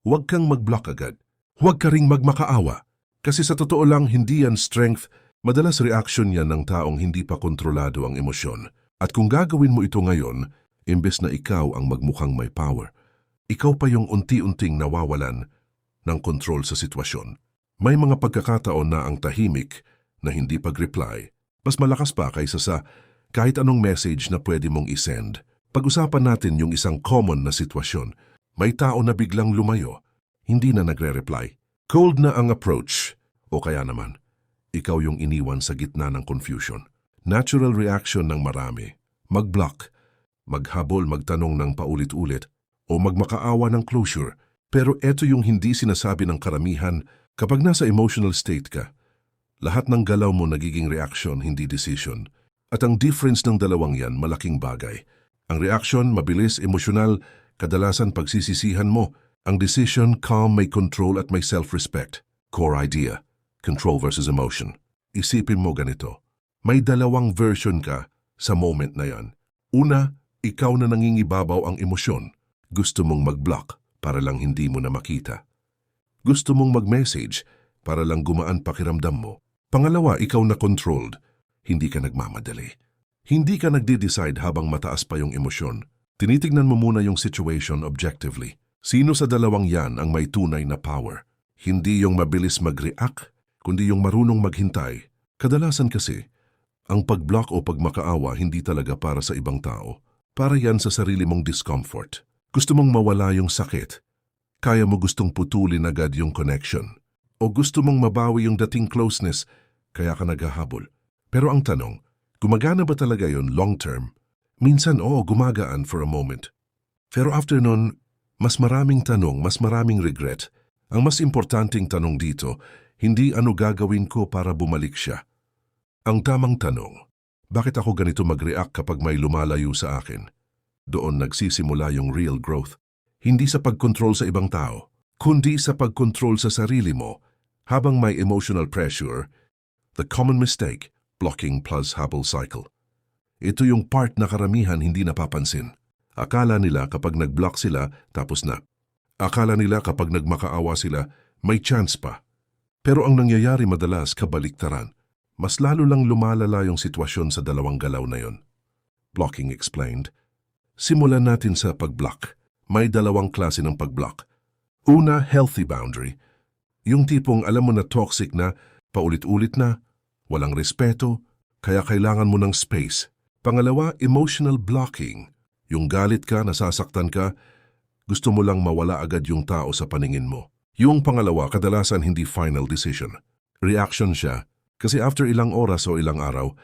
huwag kang mag-block agad. Huwag ka ring magmakaawa. Kasi sa totoo lang, hindi yan strength. Madalas reaction yan ng taong hindi pa kontrolado ang emosyon. At kung gagawin mo ito ngayon, imbes na ikaw ang magmukhang may power, ikaw pa yung unti-unting nawawalan ng kontrol sa sitwasyon. May mga pagkakataon na ang tahimik na hindi pag-reply, mas malakas pa kaysa sa kahit anong message na pwede mong isend. Pag-usapan natin yung isang common na sitwasyon. May tao na biglang lumayo, hindi na nagre-reply. Cold na ang approach, o kaya naman, ikaw yung iniwan sa gitna ng confusion. Natural reaction ng marami. Mag-block, maghabol, magtanong ng paulit-ulit, o magmakaawa ng closure. Pero eto yung hindi sinasabi ng karamihan kapag nasa emotional state ka. Lahat ng galaw mo nagiging reaction, hindi decision. At ang difference ng dalawang yan, malaking bagay. Ang reaction, mabilis, emosyonal, kadalasan pagsisisihan mo. Ang decision, calm, may control at may self-respect. Core idea, control versus emotion. Isipin mo ganito, may dalawang version ka sa moment na yan. Una, ikaw na nangingibabaw ang emosyon. Gusto mong mag-block para lang hindi mo na makita. Gusto mong mag-message para lang gumaan pakiramdam mo. Pangalawa, ikaw na controlled. Hindi ka nagmamadali. Hindi ka nagde-decide habang mataas pa yung emosyon. Tinitignan mo muna yung situation objectively. Sino sa dalawang yan ang may tunay na power? Hindi yung mabilis mag-react, kundi yung marunong maghintay. Kadalasan kasi, ang pag-block o pagmakaawa hindi talaga para sa ibang tao. Para yan sa sarili mong discomfort. Gusto mong mawala yung sakit. Kaya mo gustong putulin agad yung connection. O gusto mong mabawi yung dating closeness, kaya ka naghahabol. Pero ang tanong, gumagana ba talaga yun long term? Minsan oo, gumagaan for a moment. Pero after nun, mas maraming tanong, mas maraming regret. Ang mas importanteng tanong dito, hindi ano gagawin ko para bumalik siya. Ang tamang tanong, bakit ako ganito mag-react kapag may lumalayo sa akin? Doon nagsisimula yung real growth. Hindi sa pag-control sa ibang tao, kundi sa pag-control sa sarili mo. Habang may emotional pressure, the common mistake, blocking plus habol cycle. Ito yung part na karamihan hindi napapansin. Akala nila kapag nag-block sila, tapos na. Akala nila kapag nagmakaawa sila, may chance pa. Pero ang nangyayari madalas kabaliktaran. Mas lalo lang lumalala yung sitwasyon sa dalawang galaw na yon. Blocking explained. Simulan natin sa pag-block. May dalawang klase ng pag-block. Una, healthy boundary. Yung tipong alam mo na toxic na, paulit-ulit na, walang respeto, kaya kailangan mo ng space. Pangalawa, emotional blocking. Yung galit ka, nasasaktan ka, gusto mo lang mawala agad yung tao sa paningin mo. Yung pangalawa, kadalasan hindi final decision. Reaction siya, kasi after ilang oras o ilang araw,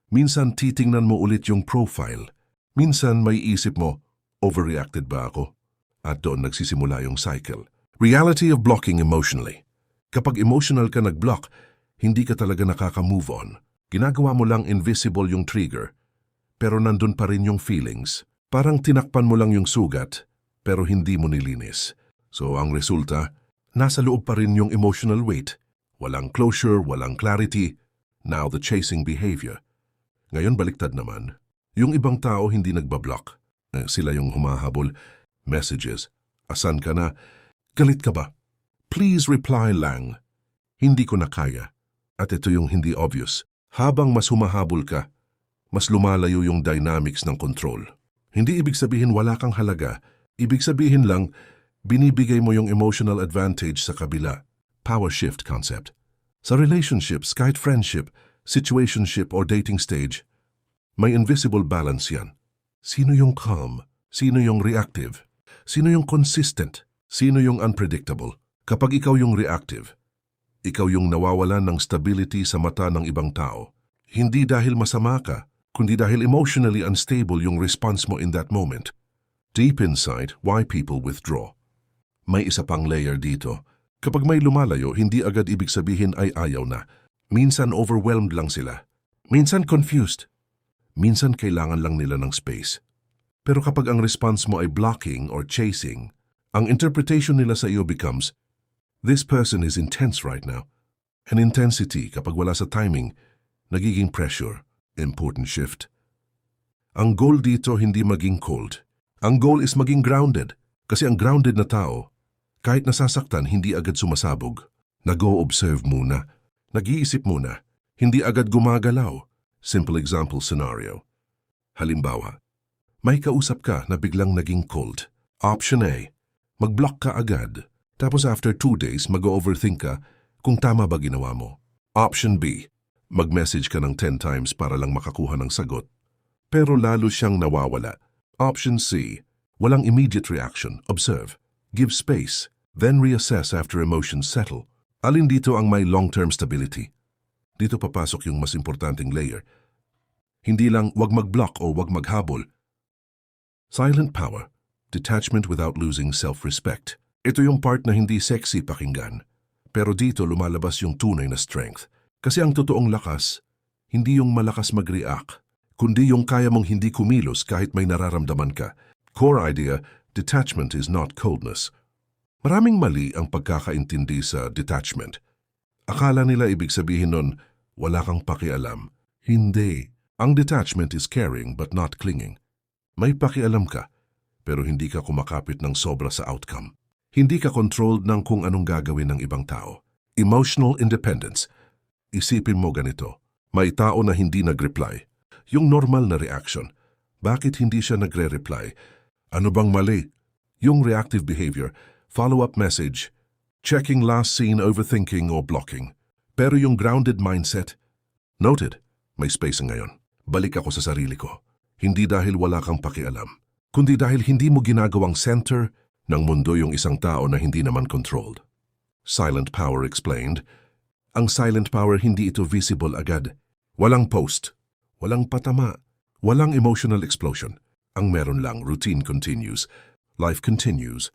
minsan titingnan mo ulit yung profile. Minsan may isip mo, overreacted ba ako? At doon nagsisimula yung cycle. Reality of blocking emotionally. Kapag emotional ka nag-block, hindi ka talaga nakaka-move on. Ginagawa mo lang invisible yung trigger, pero nandun pa rin yung feelings. Parang tinakpan mo lang yung sugat, pero hindi mo nilinis. So ang resulta, nasa loob pa rin yung emotional weight. Walang closure, walang clarity. Now the chasing behavior. Ngayon baliktad naman. Yung ibang tao hindi nagbablock. Sila yung humahabol. Messages. Asan ka na? Galit ka ba? Please reply lang. Hindi ko na kaya. At ito yung hindi obvious. Habang mas humahabol ka, mas lumalayo yung dynamics ng control. Hindi ibig sabihin wala kang halaga. Ibig sabihin lang, binibigay mo yung emotional advantage sa kabila. Power shift concept. Sa relationships, kahit friendship, situationship or dating stage, may invisible balance yan. Sino yung calm? Sino yung reactive? Sino yung consistent? Sino yung unpredictable? Kapag ikaw yung reactive, ikaw yung nawawalan ng stability sa mata ng ibang tao. Hindi dahil masama ka, kundi dahil emotionally unstable yung response mo in that moment. Deep inside, why people withdraw. May isa pang layer dito. Kapag may lumalayo, hindi agad ibig sabihin ay ayaw na. Minsan overwhelmed lang sila. Minsan confused. Minsan kailangan lang nila ng space. Pero kapag ang response mo ay blocking or chasing, ang interpretation nila sa iyo becomes, this person is intense right now. An intensity kapag wala sa timing, nagiging pressure. Important shift. Ang goal dito hindi maging cold. Ang goal is maging grounded. Kasi ang grounded na tao, Kahit nasasaktan, hindi agad sumasabog. Nag-o-observe muna. Nag-iisip muna. Hindi agad gumagalaw. Simple example scenario. Halimbawa, may kausap ka na biglang naging cold. Option A, mag-block ka agad. Tapos after 2 days, mag-overthink ka kung tama ba ginawa mo. Option B, mag-message ka ng 10 times para lang makakuha ng sagot. Pero lalo siyang nawawala. Option C, walang immediate reaction. Observe. Give space. Then reassess after emotions settle. Alin dito ang may long-term stability? Dito papasok yung mas importanteng layer. Hindi lang wag mag-block o wag maghabol. Silent power. Detachment without losing self-respect. Ito yung part na hindi sexy pakinggan. Pero dito lumalabas yung tunay na strength. Kasi ang totoong lakas, hindi yung malakas mag-react, kundi yung kaya mong hindi kumilos kahit may nararamdaman ka. Core idea, detachment is not coldness. Maraming mali ang pagkakaintindi sa detachment. Akala nila ibig sabihin nun, wala kang pakialam. Hindi. Ang detachment is caring but not clinging. May pakialam ka, pero hindi ka kumakapit ng sobra sa outcome. Hindi ka controlled ng kung anong gagawin ng ibang tao. Emotional independence. Isipin mo ganito, may tao na hindi nag-reply. Yung normal na reaction. Bakit hindi siya nagre-reply? Ano bang mali? Yung reactive behavior, follow-up message, checking last seen, overthinking or blocking. Pero yung grounded mindset, noted, may space ngayon. Balik ako sa sarili ko. Hindi dahil wala kang pakialam, kundi dahil hindi mo ginagawang center ng mundo yung isang tao na hindi naman controlled. Silent power explained. Ang silent power hindi ito visible agad. Walang post, walang patama, walang emotional explosion. Ang meron lang, routine continues, life continues.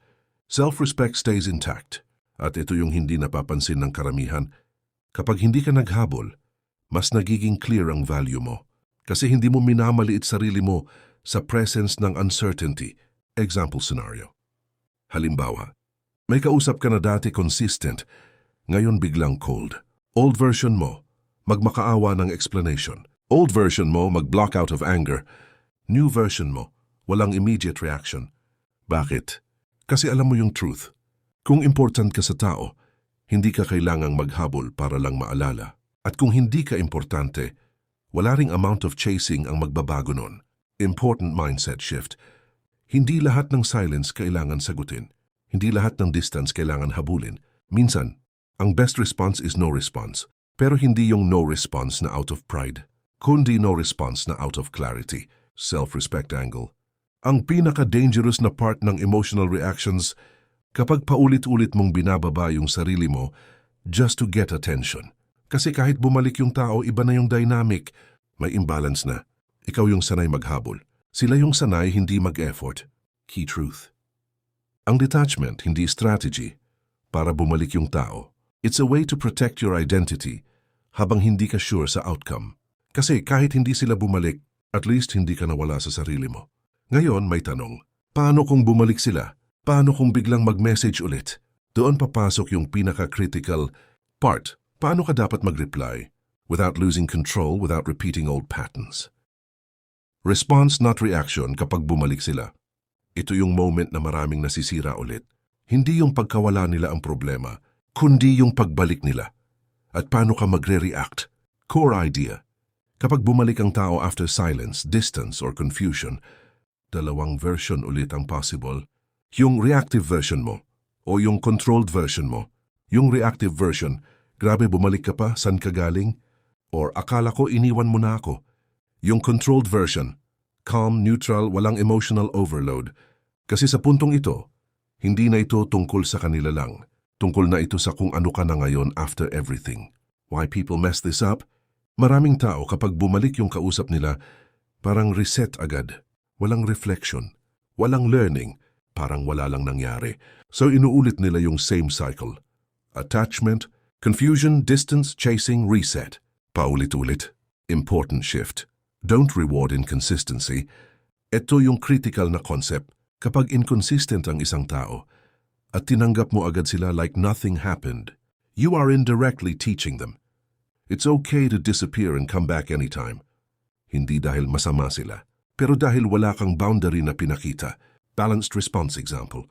Self-respect stays intact, at ito yung hindi napapansin ng karamihan. Kapag hindi ka naghabol, mas nagiging clear ang value mo. Kasi hindi mo minamaliit sarili mo sa presence ng uncertainty. Example scenario. Halimbawa, may kausap ka na dati consistent, ngayon biglang cold. Old version mo, magmakaawa ng explanation. Old version mo, mag-block out of anger. New version mo, walang immediate reaction. Bakit? Kasi alam mo yung truth. Kung important ka sa tao, hindi ka kailangang maghabol para lang maalala. At kung hindi ka importante, wala ring amount of chasing ang magbabago nun. Important mindset shift. Hindi lahat ng silence kailangan sagutin. Hindi lahat ng distance kailangan habulin. Minsan, ang best response is no response. Pero hindi yung no response na out of pride, kundi no response na out of clarity, self-respect angle. Ang pinaka-dangerous na part ng emotional reactions kapag paulit-ulit mong binababa yung sarili mo just to get attention. Kasi kahit bumalik yung tao, iba na yung dynamic. May imbalance na. Ikaw yung sanay maghabol. Sila yung sanay hindi mag-effort. Key truth. Ang detachment hindi strategy para bumalik yung tao. It's a way to protect your identity habang hindi ka sure sa outcome. Kasi kahit hindi sila bumalik, at least hindi ka nawala sa sarili mo. Ngayon may tanong, paano kung bumalik sila? Paano kung biglang mag-message ulit? Doon papasok yung pinaka-critical part. Paano ka dapat mag-reply without losing control, without repeating old patterns? Response not reaction kapag bumalik sila. Ito yung moment na maraming nasisira ulit. Hindi yung pagkawala nila ang problema, kundi yung pagbalik nila. At paano ka magre-react? Core idea. Kapag bumalik ang tao after silence, distance, or confusion, dalawang version ulit ang possible. Yung reactive version mo o yung controlled version mo. Yung reactive version, grabe bumalik ka pa, san ka galing? Or akala ko iniwan mo na ako. Yung controlled version, calm, neutral, walang emotional overload. Kasi sa puntong ito, hindi na ito tungkol sa kanila lang. Tungkol na ito sa kung ano ka na ngayon after everything. Why people mess this up? Maraming tao kapag bumalik yung kausap nila, parang reset agad. Walang reflection, walang learning, parang wala lang nangyari. So inuulit nila yung same cycle. Attachment, confusion, distance, chasing, reset. Paulit-ulit. Important shift. Don't reward inconsistency. Ito yung critical na concept. Kapag inconsistent ang isang tao at tinanggap mo agad sila like nothing happened, you are indirectly teaching them. It's okay to disappear and come back anytime. Hindi dahil masama sila, pero dahil wala kang boundary na pinakita. Balanced response example.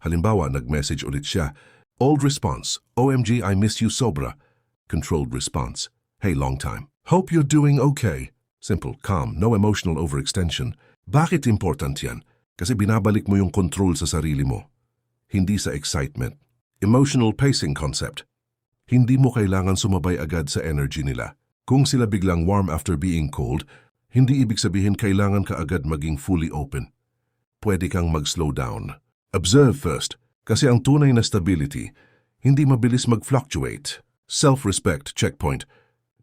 Halimbawa, nag-message ulit siya. Old response, OMG, I miss you sobra. Controlled response, hey, long time. Hope you're doing okay. Simple, calm, no emotional overextension. Bakit important yan? Kasi binabalik mo yung control sa sarili mo. Hindi sa excitement. Emotional pacing concept. Hindi mo kailangan sumabay agad sa energy nila. Kung sila biglang warm after being cold, hindi ibig sabihin kailangan ka agad maging fully open. Pwede kang mag-slow down. Observe first, kasi ang tunay na stability, hindi mabilis mag-fluctuate. Self-respect checkpoint.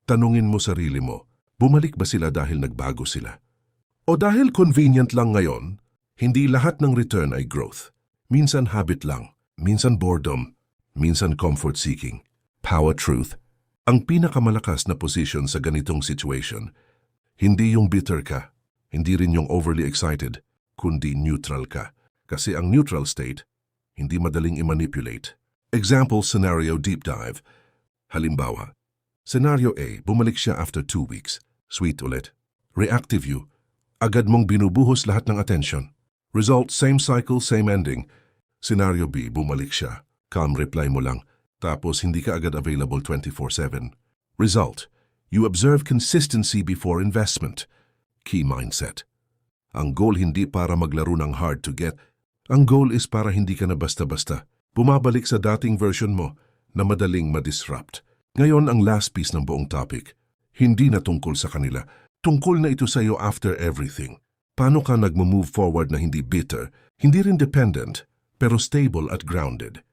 Tanungin mo sarili mo, bumalik ba sila dahil nagbago sila? O dahil convenient lang ngayon? Hindi lahat ng return ay growth. Minsan habit lang, minsan boredom, minsan comfort seeking. Power truth. Ang pinakamalakas na position sa ganitong situation, hindi yung bitter ka, hindi rin yung overly excited, kundi neutral ka. Kasi ang neutral state, hindi madaling i-manipulate. Example scenario deep dive. Halimbawa, Scenario A, bumalik siya after 2 weeks. Sweet ulit. Reactive you. Agad mong binubuhos lahat ng attention. Result, same cycle, same ending. Scenario B, bumalik siya. Calm reply mo lang. Tapos hindi ka agad available 24/7. Result, you observe consistency before investment. Key mindset. Ang goal hindi para maglaro ng hard to get. Ang goal is para hindi ka na basta-basta. Bumabalik sa dating version mo na madaling ma-disrupt. Ngayon ang last piece ng buong topic. Hindi na tungkol sa kanila. Tungkol na ito sa iyo after everything. Paano ka nagmo-move forward na hindi bitter, hindi rin dependent, pero stable at grounded?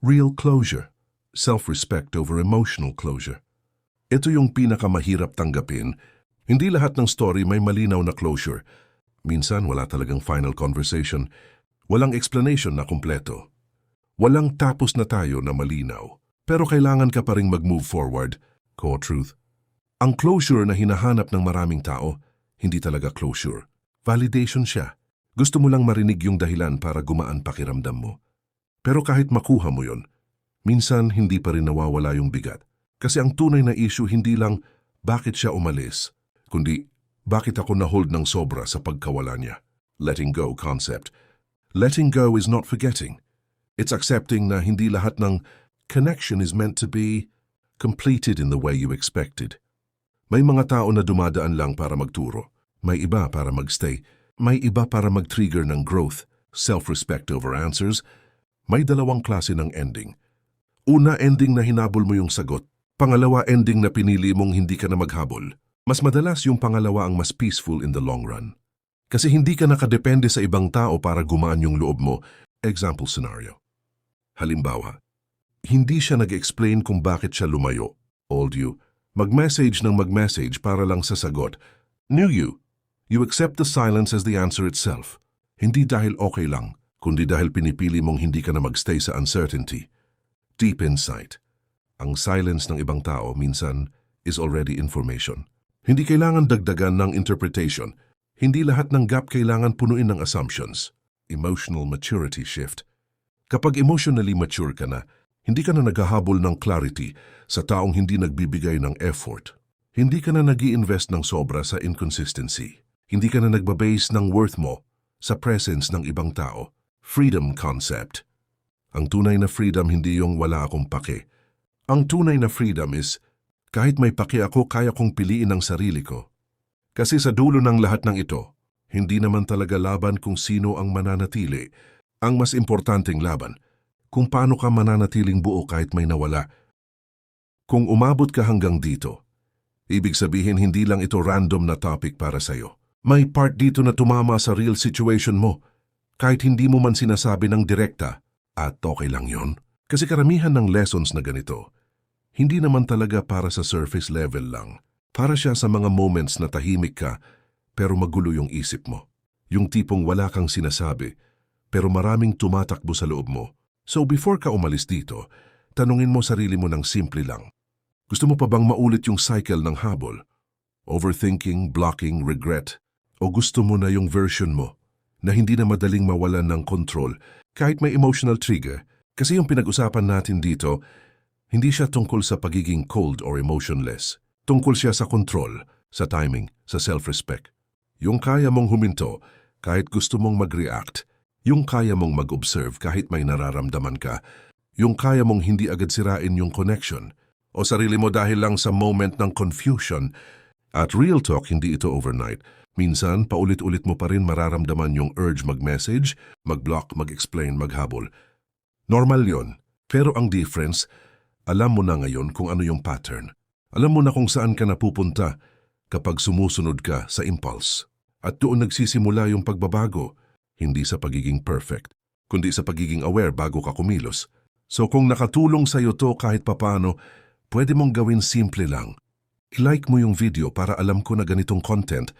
Real closure. Self-respect over emotional closure. Ito yung pinakamahirap tanggapin. Hindi lahat ng story may malinaw na closure. Minsan wala talagang final conversation. Walang explanation na kumpleto. Walang tapos na tayo na malinaw. Pero kailangan ka pa ring mag-move forward. Core truth. Ang closure na hinahanap ng maraming tao, hindi talaga closure. Validation siya. Gusto mo lang marinig yung dahilan para gumaan pakiramdam mo. Pero kahit makuha mo yon, minsan hindi pa rin nawawala yung bigat. Kasi ang tunay na issue hindi lang bakit siya umalis, kundi bakit ako na-hold ng sobra sa pagkawala niya. Letting go concept. Letting go is not forgetting. It's accepting na hindi lahat ng connection is meant to be completed in the way you expected. May mga tao na dumadaan lang para magturo. May iba para magstay. May iba para mag-trigger ng growth, self-respect over answers. May dalawang klase ng ending. Una, ending na hinabol mo yung sagot. Pangalawa, ending na pinili mong hindi ka na maghabol. Mas madalas yung pangalawa ang mas peaceful in the long run. Kasi hindi ka nakadepende sa ibang tao para gumaan yung loob mo. Example scenario. Halimbawa, hindi siya nag-explain kung bakit siya lumayo. Old you. Mag-message ng mag-message para lang sa sagot. New you. You accept the silence as the answer itself. Hindi dahil okay lang, kundi dahil pinipili mong hindi ka na magstay sa uncertainty. Deep insight. Ang silence ng ibang tao minsan is already information. Hindi kailangan dagdagan ng interpretation. Hindi lahat ng gap kailangan punuin ng assumptions. Emotional maturity shift. Kapag emotionally mature ka na, hindi ka na naghahabol ng clarity sa taong hindi nagbibigay ng effort. Hindi ka na nag-i-invest ng sobra sa inconsistency. Hindi ka na nagbabase ng worth mo sa presence ng ibang tao. Freedom concept. Ang tunay na freedom hindi yung wala akong pake. Ang tunay na freedom is kahit may pake ako, kaya kong piliin ang sarili ko. Kasi sa dulo ng lahat ng ito, hindi naman talaga laban kung sino ang mananatili. Ang mas importanteng laban, kung paano ka mananatiling buo kahit may nawala. Kung umabot ka hanggang dito, ibig sabihin hindi lang ito random na topic para sa'yo. May part dito na tumama sa real situation mo, kahit hindi mo man sinasabi ng direkta, at okay lang yon. Kasi karamihan ng lessons na ganito, hindi naman talaga para sa surface level lang. Para siya sa mga moments na tahimik ka, pero magulo yung isip mo. Yung tipong wala kang sinasabi, pero maraming tumatakbo sa loob mo. So before ka umalis dito, tanungin mo sarili mo ng simple lang. Gusto mo pa bang maulit yung cycle ng habol? Overthinking, blocking, regret? O gusto mo na yung version mo na hindi na madaling mawalan ng control kahit may emotional trigger? Kasi yung pinag-usapan natin dito, hindi siya tungkol sa pagiging cold or emotionless. Tungkol siya sa control, sa timing, sa self-respect. Yung kaya mong huminto kahit gusto mong mag-react. Yung kaya mong mag-observe kahit may nararamdaman ka. Yung kaya mong hindi agad sirain yung connection o sarili mo dahil lang sa moment ng confusion. At real talk, hindi ito overnight. Minsan, paulit-ulit mo pa rin mararamdaman yung urge mag-message, mag-block, mag-explain, maghabol. Normal yon. Pero ang difference, alam mo na ngayon kung ano yung pattern. Alam mo na kung saan ka napupunta kapag sumusunod ka sa impulse. At doon nagsisimula yung pagbabago, hindi sa pagiging perfect, kundi sa pagiging aware bago ka kumilos. So kung nakatulong sa'yo to kahit papano, pwede mong gawin simple lang. I-like mo yung video para alam ko na ganitong content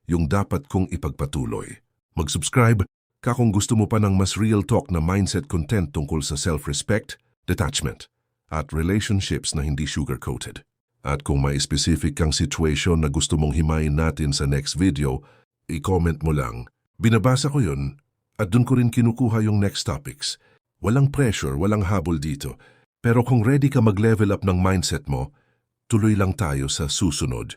yung dapat kong ipagpatuloy. Mag-subscribe ka kung gusto mo pa ng mas real talk na mindset content tungkol sa self-respect, detachment, at relationships na hindi sugar-coated. At kung may specific kang situation na gusto mong himayin natin sa next video, i-comment mo lang. Binabasa ko yun at dun ko rin kinukuha yung next topics. Walang pressure, walang habol dito. Pero kung ready ka mag-level up ng mindset mo, tuloy lang tayo sa susunod.